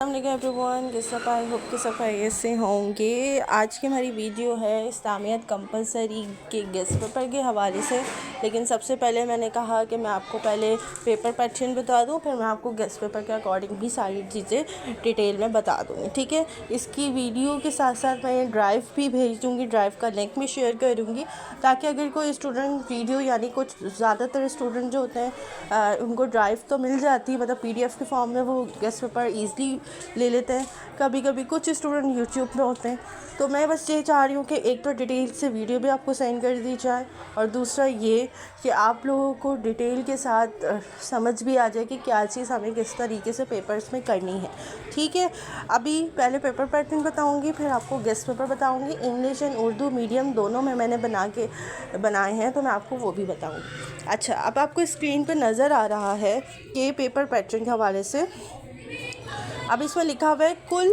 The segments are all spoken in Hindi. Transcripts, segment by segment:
एवरीवन, जैसा आई होप कि सब खैरियत से होंगे। आज की हमारी वीडियो है इस्लामियत कंपलसरी के गेस्ट पेपर के हवाले से। लेकिन सबसे पहले मैंने कहा कि मैं आपको पहले पेपर पैटर्न बता दूं, फिर मैं आपको गेस्ट पेपर के अकॉर्डिंग भी सारी चीज़ें डिटेल में बता दूँगी। ठीक है, इसकी वीडियो के साथ साथ मैं ड्राइव भी भेज दूँगी, ड्राइव का लिंक भी शेयर करूँगी, ताकि अगर कोई स्टूडेंट वीडियो यानी कुछ ज़्यादातर स्टूडेंट जो होते हैं उनको ड्राइव तो मिल जाती है, मतलब PDF के फॉर्म में वो गेस्ट पेपर ईज़िली ले लेते हैं। कभी कभी कुछ स्टूडेंट यूट्यूब में होते हैं, तो मैं बस ये चाह रही हूँ कि एक तो डिटेल से वीडियो भी आपको सेंड कर दी जाए, और दूसरा ये कि आप लोगों को डिटेल के साथ समझ भी आ जाए कि क्या चीज़ हमें किस तरीके से पेपर्स में करनी है। ठीक है, अभी पहले पेपर पैटर्न बताऊँगी, फिर आपको गेस्ट पेपर बताऊँगी। इंग्लिश एंड उर्दू मीडियम दोनों में मैंने बनाए हैं, तो मैं आपको वो भी बताऊँगी। अच्छा, अब आपको स्क्रीन पर नज़र आ रहा है कि पेपर पैटर्न के हवाले से अब इसमें लिखा हुआ है कुल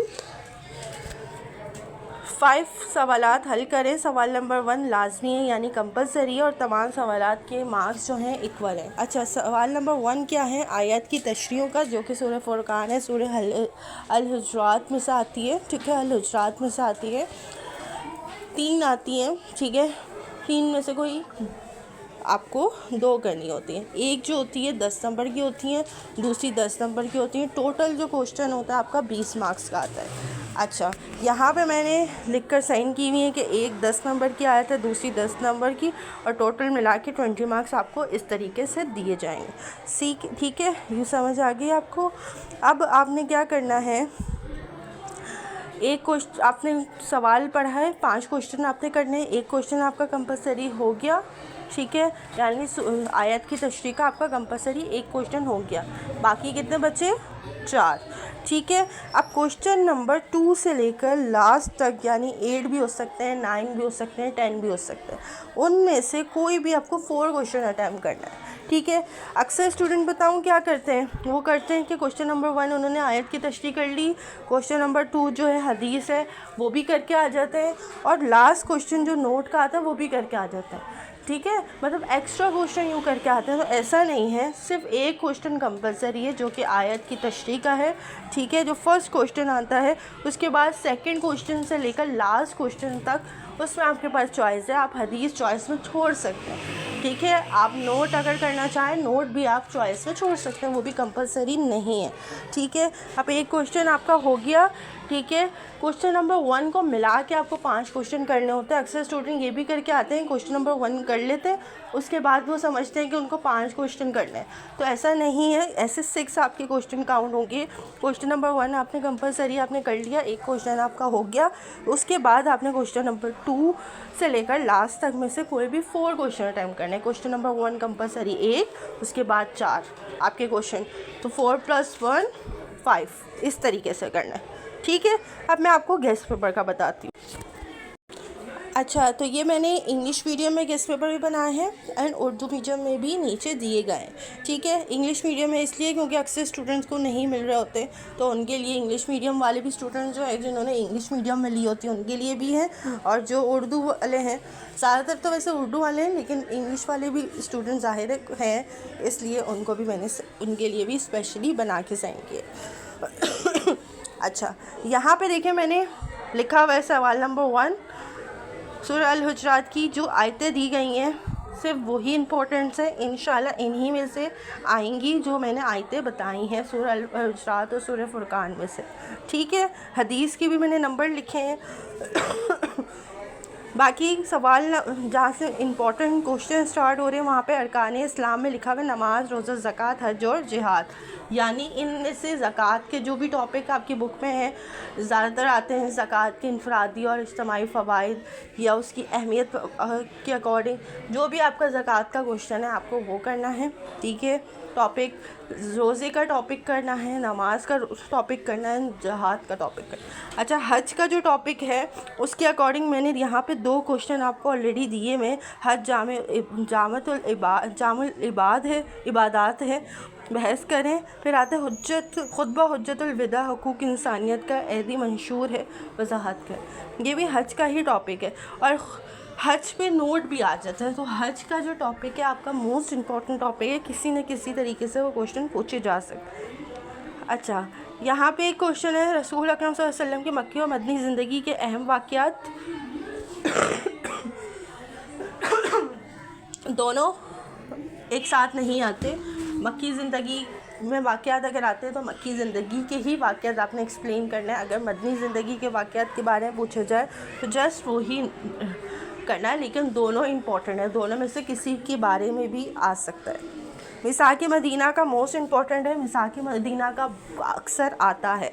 5 सवालात हल करें। सवाल नंबर 1 लाजमी है यानी कंपलसरी है, और तमाम सवालात के मार्क्स जो हैं इक्वल हैं। अच्छा, सवाल नंबर 1 क्या है? आयत की तशरीहों का, जो कि सूरह फुरकान है, सूरह अल हुजरात में से आती है। ठीक है, अल हुजरात में से आती है। 3 आती हैं। ठीक है, 3 में से कोई आपको 2 करनी होती है। एक जो होती है 10 नंबर की होती है, दूसरी 10 नंबर की होती है। टोटल जो क्वेश्चन होता है आपका 20 मार्क्स का आता है। अच्छा, यहाँ पे मैंने लिखकर साइन की हुई है कि एक 10 नंबर की आयत है, दूसरी 10 नंबर की, और टोटल मिला के 20 मार्क्स आपको इस तरीके से दिए जाएंगे। ठीक है, ये समझ आ गई आपको। अब आपने क्या करना है, एक क्वेश्चन आपने सवाल पढ़ा है, 5 क्वेश्चन आपने करने हैं। एक क्वेश्चन आपका कंपलसरी हो गया। ठीक है, यानी आयत की तशरीह का आपका कंपलसरी एक क्वेश्चन हो गया। बाकी कितने बचे? 4। ठीक है, अब क्वेश्चन नंबर 2 से लेकर लास्ट तक, यानी 8 भी हो सकते हैं, 9 भी हो सकते हैं, 10 भी हो सकते हैं, उनमें से कोई भी आपको 4 क्वेश्चन अटैम्प्ट करना है। ठीक है, अक्सर स्टूडेंट बताऊं क्या करते हैं, वो करते हैं कि क्वेश्चन नंबर 1 उन्होंने आयत की तशरीह कर ली, क्वेश्चन नंबर 2 जो है हदीस है वो भी करके आ जाते हैं, और लास्ट क्वेश्चन जो नोट का आता है वो भी करके आ जाता है। ठीक है, मतलब एक्स्ट्रा क्वेश्चन यूँ करके आते हैं। तो ऐसा नहीं है, सिर्फ एक क्वेश्चन कंपलसरी है जो कि आयत की तशरीह का है। ठीक है, जो फर्स्ट क्वेश्चन आता है, उसके बाद सेकंड क्वेश्चन से लेकर लास्ट क्वेश्चन तक उसमें आपके पास चॉइस है, आप हदीस चॉइस में छोड़ सकते हैं। ठीक है, आप नोट अगर करना चाहें, नोट भी आप चॉइस में छोड़ सकते हैं, वो भी कंपलसरी नहीं है। ठीक है, अब एक क्वेश्चन आपका हो गया। ठीक है, क्वेश्चन नंबर 1 को मिला के आपको 5 क्वेश्चन करने होते हैं। अक्सर स्टूडेंट ये भी करके आते हैं, क्वेश्चन नंबर 1 कर लेते हैं, उसके बाद वो समझते हैं कि उनको 5 क्वेश्चन करने हैं। तो ऐसा नहीं है, ऐसे 6 आपके क्वेश्चन काउंट होंगे। क्वेश्चन नंबर 1 आपने कंपलसरी आपने कर लिया, एक क्वेश्चन आपका हो गया। उसके बाद आपने क्वेश्चन नंबर 2 से लेकर लास्ट तक में से कोई भी 4 क्वेश्चन अटैम्प्ट करने हैं। क्वेश्चन नंबर 1 कंपलसरी 1, उसके बाद 4 आपके क्वेश्चन, तो 4 + 1 5, इस तरीके से करना है। ठीक है, अब मैं आपको गेस्ट पेपर का बताती हूँ। अच्छा, तो ये मैंने इंग्लिश मीडियम में गेस्ट पेपर भी बनाए हैं, एंड उर्दू मीडियम में भी नीचे दिए गए हैं। ठीक है, इंग्लिश मीडियम में इसलिए क्योंकि अक्सर स्टूडेंट्स को नहीं मिल रहे होते, तो उनके लिए इंग्लिश मीडियम वाले भी स्टूडेंट जो है जिन्होंने इंग्लिश मीडियम में ली होती है उनके लिए भी हैं, और जो उर्दू वाले हैं, ज़्यादातर तो वैसे उर्दू वाले हैं, लेकिन इंग्लिश वाले भी स्टूडेंट ज़ाहिर हैं, इसलिए उनको भी मैंने उनके लिए भी स्पेशली बना के सेंड किए। अच्छा, यहाँ पे देखिए मैंने लिखा हुआ है सवाल नंबर 1, सूरह अल हुजरात की जो आयतें दी गई हैं सिर्फ वही इंपॉर्टेंट्स हैं। इंशाल्लाह इन्हीं में से आएंगी जो मैंने आयतें बताई हैं सूरह अल हुजरात और सूरह फुरकान में से। ठीक है, हदीस की भी मैंने नंबर लिखे हैं। बाकी सवाल जहाँ से इंपॉर्टेंट क्वेश्चन स्टार्ट हो रहे हैं वहाँ पे अरकान इस्लाम में लिखा हुआ है नमाज, रोज़ा, ज़कात, हज और जिहाद, यानी इनमें से ज़कात के जो भी टॉपिक आपकी बुक में हैं ज़्यादातर आते हैं ज़कात के इनफरादी और इज्तिमाई फ़वाइद या उसकी अहमियत के अकॉर्डिंग। जो भी आपका ज़कात का क्वेश्चन है आपको वो करना है। ठीक है, टॉपिक रोज़े का टॉपिक करना है, नमाज का टॉपिक करना है, जिहाद का टॉपिक करना है। अच्छा, हज का जो टॉपिक है उसके अकॉर्डिंग मैंने यहाँ पे 2 क्वेश्चन आपको ऑलरेडी दिए में। हज जामुल इबाद है, इबादात है, बहस करें। फिर आते खुतबा हुज्जतुल विदा, हुकूक इंसानियत का ऐदी मंशूर है, वजाहत कर, ये भी हज का ही टॉपिक है, और हज पे नोट भी आ जाता है। तो हज का जो टॉपिक है आपका मोस्ट इम्पॉर्टेंट टॉपिक है, किसी न किसी तरीके से वो क्वेश्चन पूछे जा सकते हैं। अच्छा, यहाँ पे एक क्वेश्चन है, रसूल अकरम सल्लल्लाहु अलैहि वसल्लम की मक्की और मदनी ज़िंदगी के अहम वाक़यात। दोनों एक साथ नहीं आते। मक्की ज़िंदगी में वाक़यात अगर आते हैं तो मक्की ज़िंदगी के ही वाक़यात आपने एक्सप्लेन करना है। अगर मदनी ज़िंदगी के वाक़यात के बारे में पूछा जाए तो जस्ट वो ही करना है, लेकिन दोनों इम्पॉर्टेंट है, दोनों में से किसी के बारे में भी आ सकता है। मिसाकी मदीना का मोस्ट इम्पॉर्टेंट है, मिसाकी मदीना का अक्सर आता है।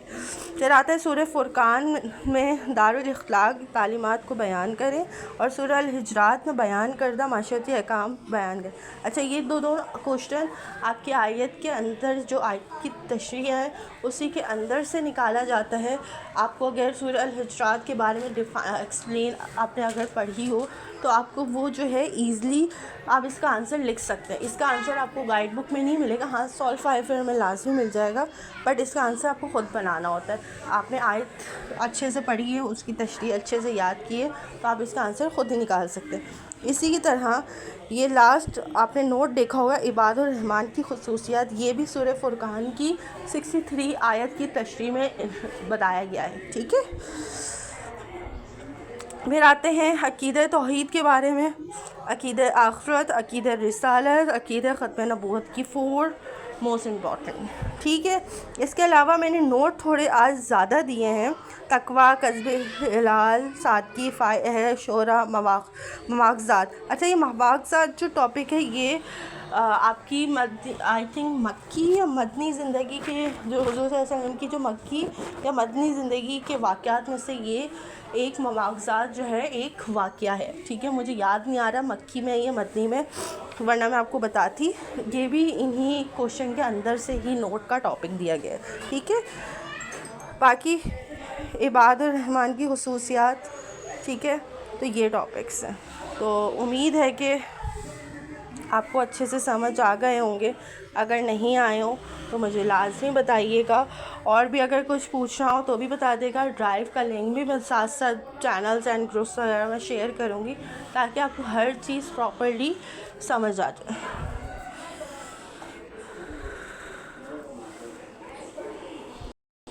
फिर आता है सूरह फुरकान में दारुल इख्लाक तालीमात को बयान करें और सूरह अल हिजरात में बयान करदा माशरती अहकाम बयान करें। अच्छा, ये दो क्वेश्चन आपकी आयत के अंदर जो आयत की तशरीह है उसी के अंदर से निकाला जाता है। आपको अगर सूरह अल हिजरात के बारे में एक्सप्लेन आपने अगर पढ़ी हो तो आपको वो जो है ईज़िली आप इसका आंसर लिख सकते हैं। इसका आंसर आपको गाइड बुक में नहीं मिलेगा, हाँ सॉल्व 5 में लाजमी मिल जाएगा, बट इसका आंसर आपको ख़ुद बनाना होता है। आपने आयत अच्छे से पढ़ी है, उसकी तशरीह अच्छे से याद की है, तो आप इसका आंसर ख़ुद ही निकाल सकते हैं। इसी की तरह ये लास्ट आपने नोट देखा होगा इबादुर रहमान की खुसूसियात, ये भी सूरह फुरकान की 63 आयत की तशरीह में बताया गया है। ठीक है, फिर आते हैं अक़ीदे तौहीद के बारे में। अक़ीदे आखिरत, अक़ीदे रिसालत, अक़ीदे ख़त्म नबूवत की 4 मोस्ट इम्पॉर्टेंट। ठीक है, इसके अलावा मैंने नोट थोड़े आज ज़्यादा दिए हैं। तकवा, कस्बे हिलाल, सादगी, फ़ाय, शोरा, मवाक़ज़ात। अच्छा, ये मवाक़ज़ात जो टॉपिक है ये आपकी आई थिंक मक्की या मदनी ज़िंदगी के जो हुज़ूर सल्लल्लाहु अलैहि वसल्लम की जो मक्की या मदनी ज़िंदगी के वाक़यात में से ये एक मवाक़ज़ात जो है एक वाक़या है। ठीक है, मुझे याद नहीं आ रहा मक्की में या मदनी में, वरना मैं आपको बताती। ये भी इन्हीं क्वेश्चन के अंदर से ही नोट का टॉपिक दिया गया है। ठीक है, बाकी इबादुर रहमान की खुसूसियात, ठीक है, तो ये टॉपिक्स हैं। तो उम्मीद है कि आपको अच्छे से समझ आ गए होंगे। अगर नहीं आए हो तो मुझे लाजमी बताइएगा, और भी अगर कुछ पूछना हो तो भी बता देगा। ड्राइव का लिंक भी मैं साथ साथ चैनल्स एंड ग्रुप्स वगैरह में शेयर करूँगी ताकि आपको हर चीज़ प्रॉपर्ली समझ आ जाए।